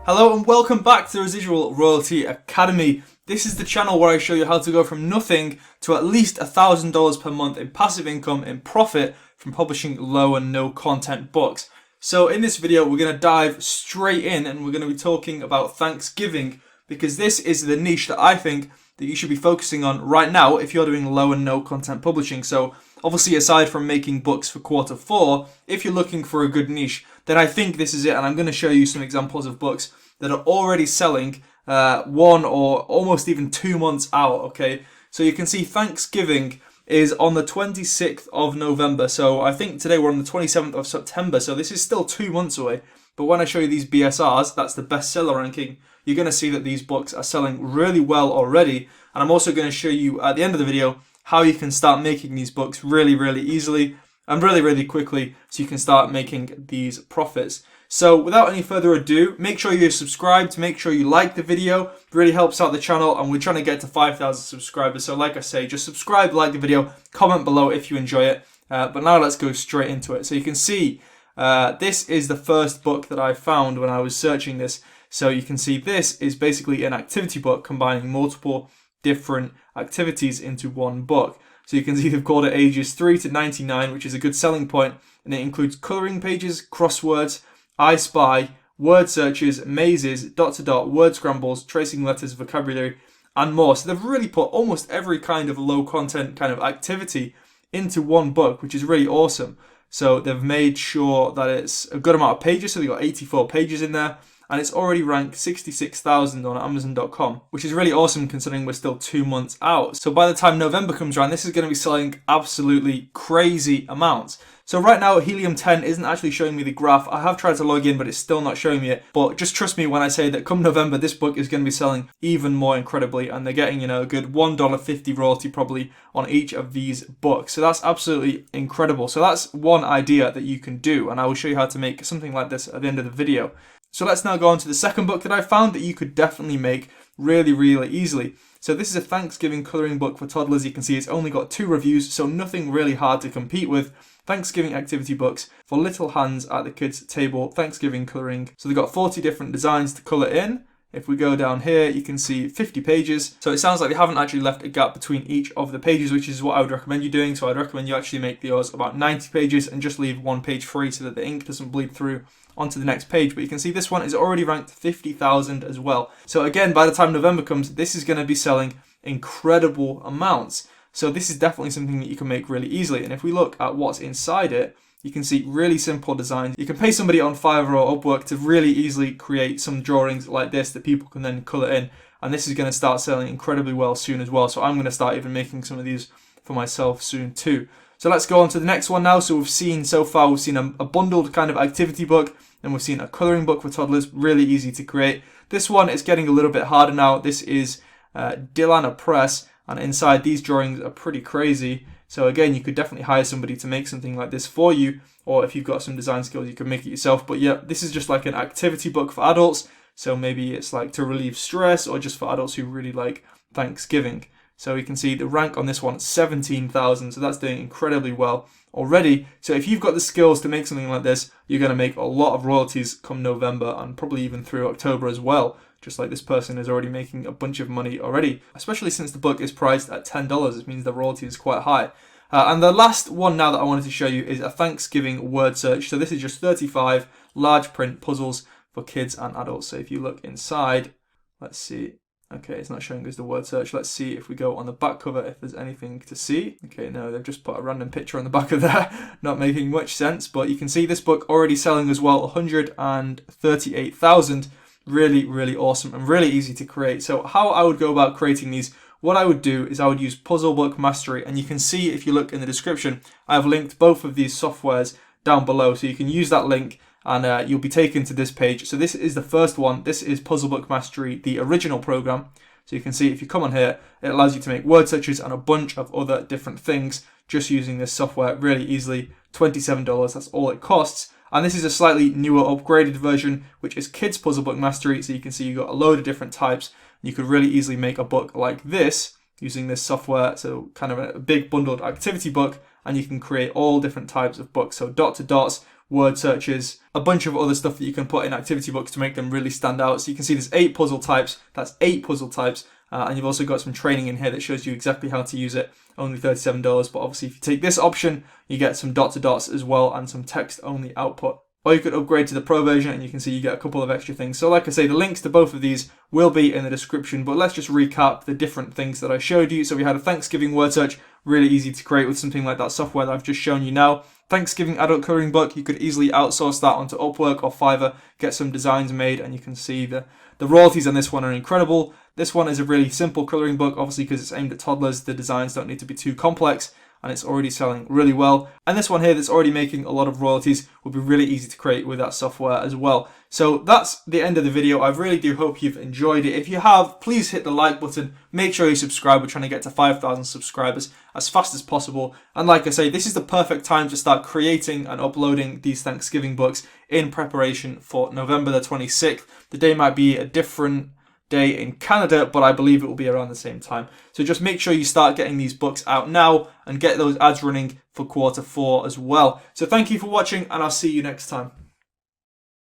Hello and welcome back to the Residual Royalty Academy. This is the channel where I show you how to go from nothing to at least $1,000 per month in passive income in profit from publishing low and no content books. So in this video we're going to dive straight in and we're going to be talking about Thanksgiving, because this is the niche that I think that you should be focusing on right now if you're doing low and no content publishing. So obviously, aside from making books for Q4, if you're looking for a good niche, then I think this is it. And I'm going to show you some examples of books that are already selling 1 or almost even 2 months out, okay? So you can see Thanksgiving is on the 26th of November. So I think today we're on the 27th of September. So this is still 2 months away. But when I show you these BSRs, that's the bestseller ranking, you're going to see that these books are selling really well already. And I'm also going to show you at the end of the video how you can start making these books really easily and really quickly so you can start making these profits. So without any further ado, make sure you're subscribed, make sure you like the video. It really helps out the channel, and we're trying to get to 5,000 subscribers. So like I say, just subscribe, like the video, comment below if you enjoy it. But now let's go straight into it. So you can see this is the first book that I found when I was searching this. So you can see this is basically an activity book combining multiple different activities into one book. So you can see they've called it ages 3 to 99, which is a good selling point. And it includes coloring pages, crosswords, I Spy, word searches, mazes, dot-to-dot, word scrambles, tracing letters, vocabulary, and more. So they've really put almost every kind of low content kind of activity into one book, which is really awesome. So they've made sure that it's a good amount of pages. So they've got 84 pages in there. And it's already ranked 66,000 on Amazon.com, which is really awesome considering we're still 2 months out. So by the time November comes around, this is going to be selling absolutely crazy amounts. So right now, Helium 10 isn't actually showing me the graph. I have tried to log in, but it's still not showing me it. But just trust me when I say that come November, this book is going to be selling even more incredibly. And they're getting, a good $1.50 royalty probably on each of these books. So that's absolutely incredible. So that's one idea that you can do. And I will show you how to make something like this at the end of the video. So let's now go on to the second book that I found that you could definitely make really easily. So this is a Thanksgiving coloring book for toddlers. You can see it's only got 2 reviews, so nothing really hard to compete with. Thanksgiving activity books for little hands at the kids' table, Thanksgiving coloring. So they've got 40 different designs to colour in. If we go down here, you can see 50 pages. So it sounds like they haven't actually left a gap between each of the pages, which is what I would recommend you doing. So I'd recommend you actually make yours about 90 pages and just leave one page free so that the ink doesn't bleed through onto the next page. But you can see this one is already ranked 50,000 as well. So again, by the time November comes, this is going to be selling incredible amounts. So this is definitely something that you can make really easily. And if we look at what's inside it, you can see really simple designs. You can pay somebody on Fiverr or Upwork to really easily create some drawings like this that people can then colour in. And this is going to start selling incredibly well soon as well. So I'm going to start even making some of these for myself soon too. So let's go on to the next one now. So we've seen a bundled kind of activity book, and we've seen a colouring book for toddlers, really easy to create. This one is getting a little bit harder now. This is Dilana Press, and inside these drawings are pretty crazy. So again, you could definitely hire somebody to make something like this for you, or if you've got some design skills, you can make it yourself. But yeah, this is just like an activity book for adults. So maybe it's like to relieve stress, or just for adults who really like Thanksgiving. So you can see the rank on this one, 17,000. So that's doing incredibly well already. So if you've got the skills to make something like this, you're going to make a lot of royalties come November and probably even through October as well. Just like this person is already making a bunch of money already, especially since the book is priced at $10. It means the royalty is quite high. And the last one now that I wanted to show you is a Thanksgiving word search. So this is just 35 large print puzzles for kids and adults. So if you look inside, let's see. Okay, it's not showing us the word search. Let's see if we go on the back cover if there's anything to see. Okay, no, they've just put a random picture on the back of there. Not making much sense, but you can see this book already selling as well, 138,000. Really awesome and really easy to create. So how I would go about creating these, what I would do is I would use Puzzle Book Mastery, and you can see if you look in the description, I have linked both of these softwares down below, so you can use that link and you'll be taken to this page. So this is the first one. This is Puzzle Book Mastery, the original program. So you can see if you come on here, it allows you to make word searches and a bunch of other different things just using this software really easily. $27, that's all it costs. And this is a slightly newer upgraded version, which is Kids Puzzle Book Mastery. So you can see you've got a load of different types. You could really easily make a book like this using this software. So kind of a big bundled activity book, and you can create all different types of books. So dot to dots, word searches, a bunch of other stuff that you can put in activity books to make them really stand out. So you can see there's 8 puzzle types. That's 8 puzzle types. And you've also got some training in here that shows you exactly how to use it. Only $37, but obviously if you take this option, you get some dot to dots as well and some text only output. Or you could upgrade to the Pro version and you can see you get a couple of extra things. So like I say, the links to both of these will be in the description, but let's just recap the different things that I showed you. So we had a Thanksgiving word search, really easy to create with something like that software that I've just shown you now. Thanksgiving adult coloring book, you could easily outsource that onto Upwork or Fiverr, get some designs made, and you can see the royalties on this one are incredible. This one is a really simple coloring book, obviously because it's aimed at toddlers, the designs don't need to be too complex, and it's already selling really well. And this one here that's already making a lot of royalties will be really easy to create with that software as well. So that's the end of the video. I really do hope you've enjoyed it. If you have, please hit the like button. Make sure you subscribe. We're trying to get to 5,000 subscribers as fast as possible. And like I say, this is the perfect time to start creating and uploading these Thanksgiving books in preparation for November the 26th. The day might be a different day in Canada, but I believe it will be around the same time. So just make sure you start getting these books out now and get those ads running for quarter 4 as well. So thank you for watching, and I'll see you next time.